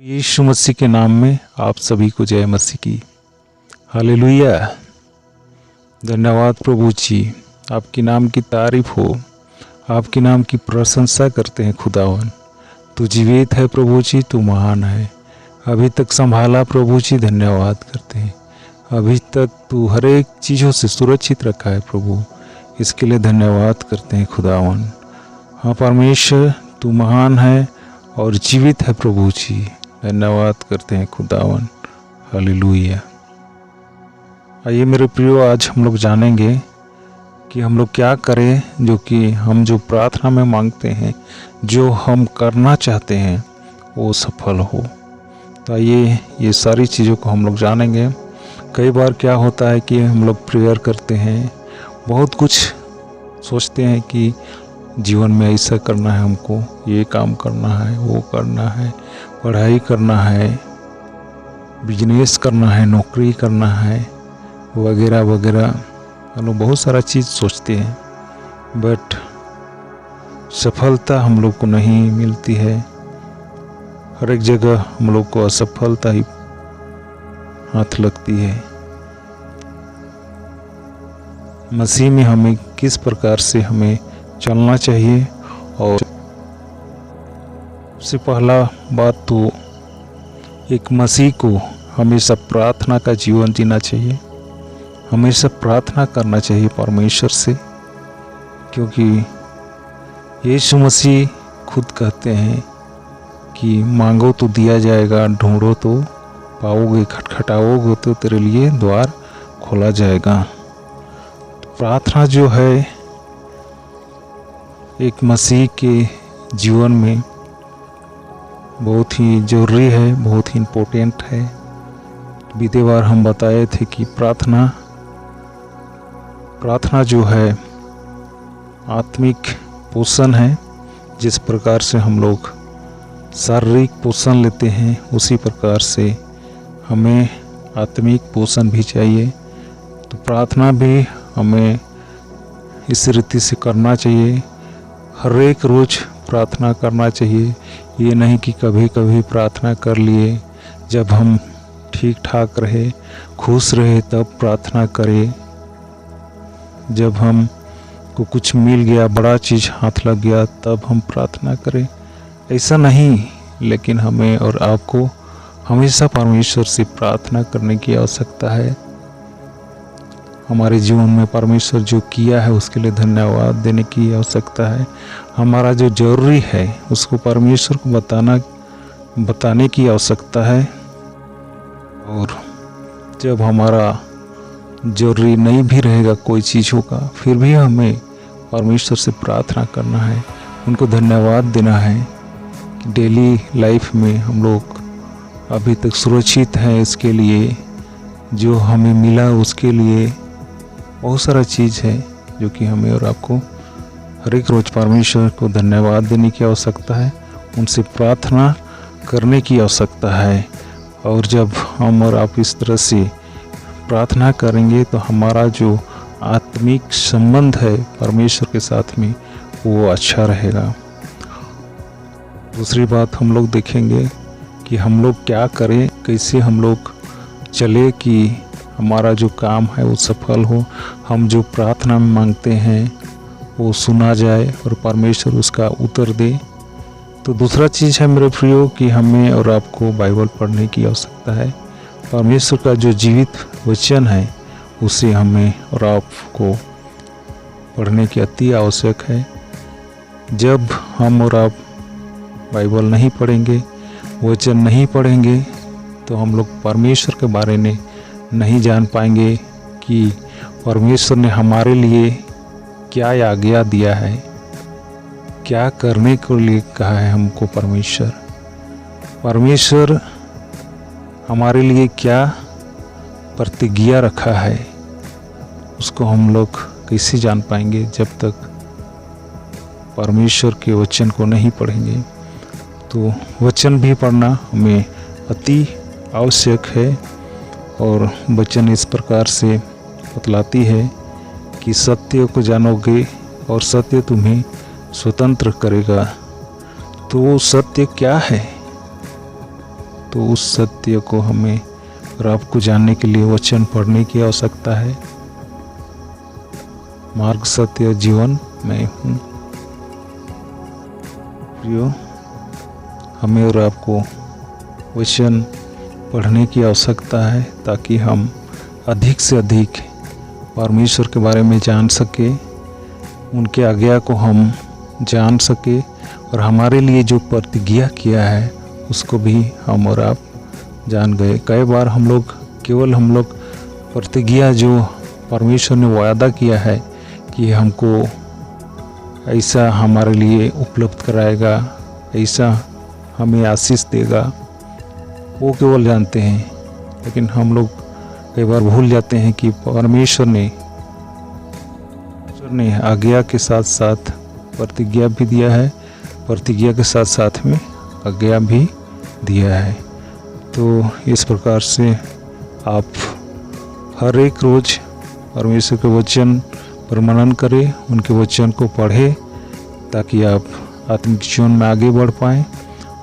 यीशु मसीह के नाम में आप सभी को जय मसीह की। हालेलुया। धन्यवाद प्रभु जी, आपके नाम की तारीफ हो, आपके नाम की प्रशंसा करते हैं खुदावन। तू जीवित है प्रभु जी, तू महान है। अभी तक संभाला प्रभु जी, धन्यवाद करते हैं। अभी तक तू हर एक चीज़ों से सुरक्षित रखा है प्रभु, इसके लिए धन्यवाद करते हैं खुदावन। हाँ परमेश्वर, तू महान है और जीवित है प्रभु जी, धन्यवाद करते हैं खुदावन। हालेलुया। आइए मेरे प्रियो, आज हम लोग जानेंगे कि हम लोग क्या करें जो कि हम जो प्रार्थना में मांगते हैं, जो हम करना चाहते हैं वो सफल हो। तो आइए ये सारी चीज़ों को हम लोग जानेंगे। कई बार क्या होता है कि हम लोग प्रेयर करते हैं, बहुत कुछ सोचते हैं कि जीवन में ऐसा करना है, हमको ये काम करना है, वो करना है, पढ़ाई करना है, बिजनेस करना है, नौकरी करना है, वगैरह वगैरह। हम लोग बहुत सारा चीज़ सोचते हैं, बट सफलता हम लोग को नहीं मिलती है। हर एक जगह हम लोग को असफलता ही हाथ लगती है। मसीह में हमें किस प्रकार से हमें चलना चाहिए, और सबसे पहला बात तो एक मसीह को हमेशा प्रार्थना का जीवन जीना चाहिए। हमेशा प्रार्थना करना चाहिए परमेश्वर से, क्योंकि यीशु मसीह खुद कहते हैं कि मांगो तो दिया जाएगा, ढूंढो तो पाओगे, खटखटाओगे तो तेरे लिए द्वार खोला जाएगा। तो प्रार्थना जो है एक मसीह के जीवन में बहुत ही ज़रूरी है, बहुत ही इम्पोर्टेंट है। बीते बार हम बताए थे कि प्रार्थना जो है आत्मिक पोषण है। जिस प्रकार से हम लोग शारीरिक पोषण लेते हैं, उसी प्रकार से हमें आत्मिक पोषण भी चाहिए। तो प्रार्थना भी हमें इस रीति से करना चाहिए। हर एक रोज़ प्रार्थना करना चाहिए। ये नहीं कि कभी कभी प्रार्थना कर लिए, जब हम ठीक ठाक रहे, खुश रहे तब प्रार्थना करें, जब हम को कुछ मिल गया, बड़ा चीज़ हाथ लग गया, तब हम प्रार्थना करें। ऐसा नहीं, लेकिन हमें और आपको हमेशा परमेश्वर से प्रार्थना करने की आवश्यकता है। हमारे जीवन में परमेश्वर जो किया है उसके लिए धन्यवाद देने की आवश्यकता है। हमारा जो जरूरी है उसको परमेश्वर को बताने की आवश्यकता है। और जब हमारा जरूरी नहीं भी रहेगा कोई चीज़ों का, फिर भी हमें परमेश्वर से प्रार्थना करना है, उनको धन्यवाद देना है कि डेली लाइफ में हम लोग अभी तक सुरक्षित हैं। इसके लिए जो हमें मिला उसके लिए बहुत सारा चीज़ है जो कि हमें और आपको हर एक रोज़ परमेश्वर को धन्यवाद देने की आवश्यकता है, उनसे प्रार्थना करने की आवश्यकता है। और जब हम और आप इस तरह से प्रार्थना करेंगे तो हमारा जो आत्मिक संबंध है परमेश्वर के साथ में वो अच्छा रहेगा। दूसरी बात हम लोग देखेंगे कि हम लोग क्या करें, कैसे हम लोग चले कि हमारा जो काम है वो सफल हो, हम जो प्रार्थना में मांगते हैं वो सुना जाए और परमेश्वर उसका उत्तर दे। तो दूसरा चीज़ है मेरे प्रियो कि हमें और आपको बाइबल पढ़ने की आवश्यकता है। परमेश्वर का जो जीवित वचन है उसे हमें और आपको पढ़ने की अति आवश्यक है। जब हम और आप बाइबल नहीं पढ़ेंगे, वचन नहीं पढ़ेंगे, तो हम लोग परमेश्वर के बारे में नहीं जान पाएंगे कि परमेश्वर ने हमारे लिए क्या आज्ञा दिया है, क्या करने के लिए कहा है हमको। परमेश्वर हमारे लिए क्या प्रतिज्ञा रखा है, उसको हम लोग कैसे जान पाएंगे जब तक परमेश्वर के वचन को नहीं पढ़ेंगे। तो वचन भी पढ़ना हमें अति आवश्यक है। और वचन इस प्रकार से बतलाती है कि सत्य को जानोगे और सत्य तुम्हें स्वतंत्र करेगा। तो वो सत्य क्या है? तो उस सत्य को हमें और आपको जानने के लिए वचन पढ़ने की आवश्यकता है। मार्ग, सत्य और जीवन मैं हूँ। प्रियो, हमें और आपको वचन पढ़ने की आवश्यकता है ताकि हम अधिक से अधिक परमेश्वर के बारे में जान सके, उनके आज्ञा को हम जान सके और हमारे लिए जो प्रतिज्ञा किया है उसको भी हम और आप जान गए। कई बार हम लोग प्रतिज्ञा जो परमेश्वर ने वादा किया है कि हमको ऐसा हमारे लिए उपलब्ध कराएगा, ऐसा हमें आशीष देगा, वो केवल जानते हैं। लेकिन हम लोग कई बार भूल जाते हैं कि परमेश्वर ने आज्ञा के साथ साथ प्रतिज्ञा भी दिया है, प्रतिज्ञा के साथ साथ में आज्ञा भी दिया है। तो इस प्रकार से आप हर एक रोज़ परमेश्वर के वचन पर मनन करें, उनके वचन को पढ़ें ताकि आप आत्मिक जीवन में आगे बढ़ पाएँ।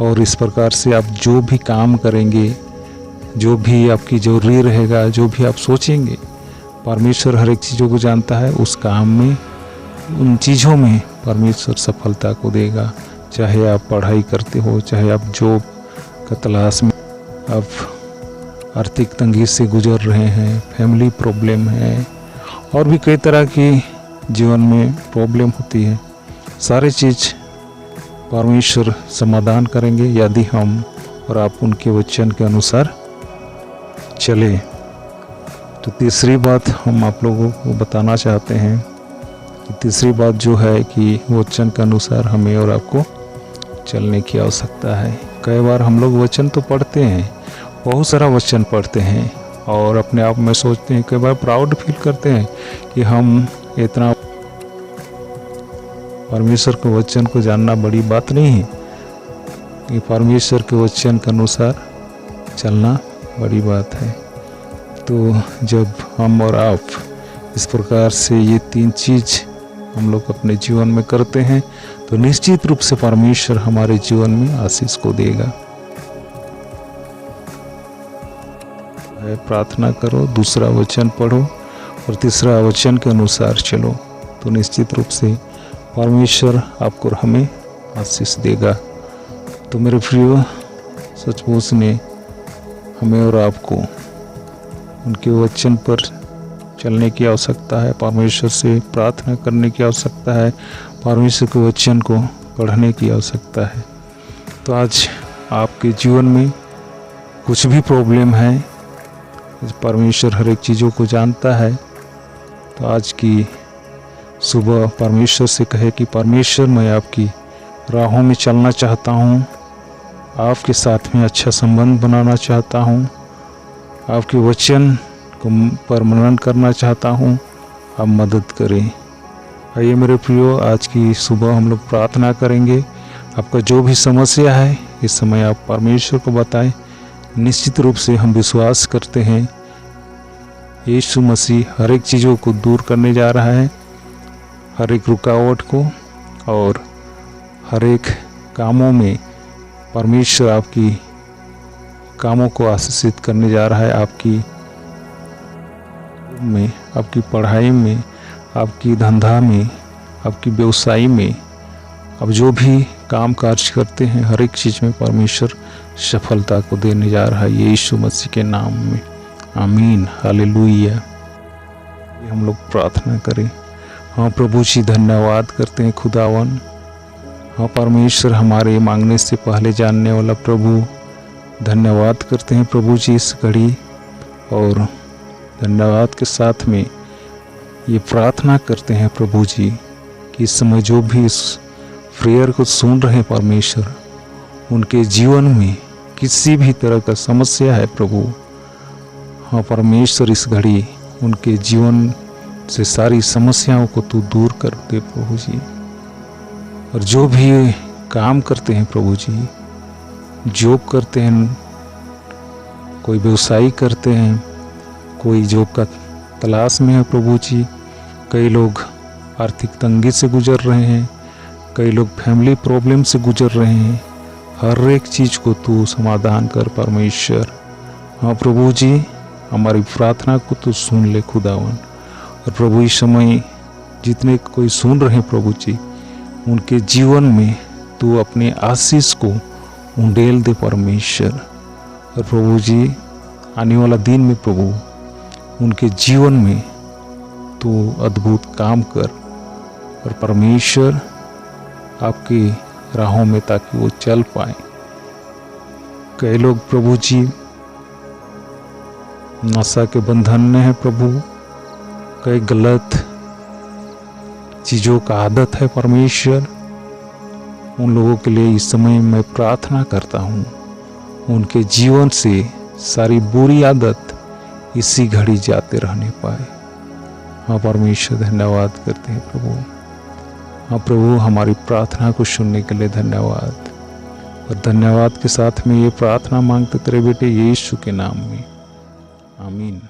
और इस प्रकार से आप जो भी काम करेंगे, जो भी आपकी ज़रूरी रहेगा, जो भी आप सोचेंगे, परमेश्वर हर एक चीज़ों को जानता है। उस काम में, उन चीज़ों में परमेश्वर सफलता को देगा। चाहे आप पढ़ाई करते हो, चाहे आप जॉब का तलाश में, आप आर्थिक तंगी से गुजर रहे हैं, फैमिली प्रॉब्लम है और भी कई तरह की जीवन में प्रॉब्लम होती है, सारी चीज़ परमेश्वर समाधान करेंगे यदि हम और आप उनके वचन के अनुसार चले। तो तीसरी बात हम आप लोगों को बताना चाहते हैं कि तीसरी बात जो है कि वचन के अनुसार हमें और आपको चलने की आवश्यकता है। कई बार हम लोग वचन तो पढ़ते हैं, बहुत सारा वचन पढ़ते हैं और अपने आप में सोचते हैं, कई बार प्राउड फील करते हैं कि हम इतना, परमेश्वर के वचन को जानना बड़ी बात नहीं है, कि परमेश्वर के वचन के अनुसार चलना बड़ी बात है। तो जब हम और आप इस प्रकार से ये तीन चीज़ हम लोग अपने जीवन में करते हैं तो निश्चित रूप से परमेश्वर हमारे जीवन में आशीष को देगा। प्रार्थना करो, दूसरा वचन पढ़ो और तीसरा वचन के अनुसार चलो, तो निश्चित रूप से परमेश्वर आपको और हमें आशीष देगा। तो मेरे प्रियो, सचमुच ने हमें और आपको उनके वचन पर चलने की आवश्यकता है, परमेश्वर से प्रार्थना करने की आवश्यकता है, परमेश्वर के वचन को पढ़ने की आवश्यकता है। तो आज आपके जीवन में कुछ भी प्रॉब्लम है, परमेश्वर हर एक चीज़ों को जानता है। तो आज की सुबह परमेश्वर से कहे कि परमेश्वर, मैं आपकी राहों में चलना चाहता हूँ, आपके साथ में अच्छा संबंध बनाना चाहता हूँ, आपके वचन को पर मनन करना चाहता हूँ, आप मदद करें। आइए मेरे प्रियो, आज की सुबह हम लोग प्रार्थना करेंगे। आपका जो भी समस्या है इस समय आप परमेश्वर को बताएं। निश्चित रूप से हम विश्वास करते हैं यीशु मसीह हर एक चीज़ों को दूर करने जा रहा है, हर एक रुकावट को, और हर एक कामों में परमेश्वर आपकी कामों को आशीषित करने जा रहा है। आपकी में, आपकी पढ़ाई में, आपकी धंधा में, आपकी व्यवसाय में, अब जो भी काम काज करते हैं हर एक चीज़ में परमेश्वर सफलता को देने जा रहा है, यीशु मसीह के नाम में। आमीन, हालेलुया। ये हम लोग प्रार्थना करें। हाँ प्रभु जी, धन्यवाद करते हैं खुदावन। हाँ परमेश्वर, हमारे मांगने से पहले जानने वाला प्रभु, धन्यवाद करते हैं प्रभु जी इस घड़ी, और धन्यवाद के साथ में ये प्रार्थना करते हैं प्रभु जी कि इस समय जो भी इस प्रेयर को सुन रहे हैं परमेश्वर, उनके जीवन में किसी भी तरह का समस्या है प्रभु, हाँ परमेश्वर इस घड़ी उनके जीवन से सारी समस्याओं को तू दूर कर दे प्रभु जी। और जो भी काम करते हैं प्रभु जी, जॉब करते हैं, कोई व्यवसाय करते हैं, कोई जॉब का तलाश में है प्रभु जी, कई लोग आर्थिक तंगी से गुजर रहे हैं, कई लोग फैमिली प्रॉब्लम से गुजर रहे हैं, हर एक चीज़ को तू समाधान कर परमेश्वर। हाँ प्रभु जी, हमारी प्रार्थना को तू सुन ले खुदावन। और प्रभु इस समय जितने कोई सुन रहे हैं प्रभु जी, उनके जीवन में तू अपने आशीष को उंडेल दे परमेश्वर। और प्रभु जी, आने वाला दिन में प्रभु उनके जीवन में तू अद्भुत काम कर और परमेश्वर आपकी राहों में ताकि वो चल पाए। कई लोग प्रभु जी नशा के बंधन में है प्रभु, कई गलत चीज़ों का आदत है परमेश्वर। उन लोगों के लिए इस समय मैं प्रार्थना करता हूँ, उनके जीवन से सारी बुरी आदत इसी घड़ी जाते रहने पाए। हाँ परमेश्वर, धन्यवाद करते हैं प्रभु। हाँ प्रभु, हमारी प्रार्थना को सुनने के लिए धन्यवाद। और धन्यवाद के साथ में ये प्रार्थना मांगते तेरे बेटे यीशु के नाम में, आमीन।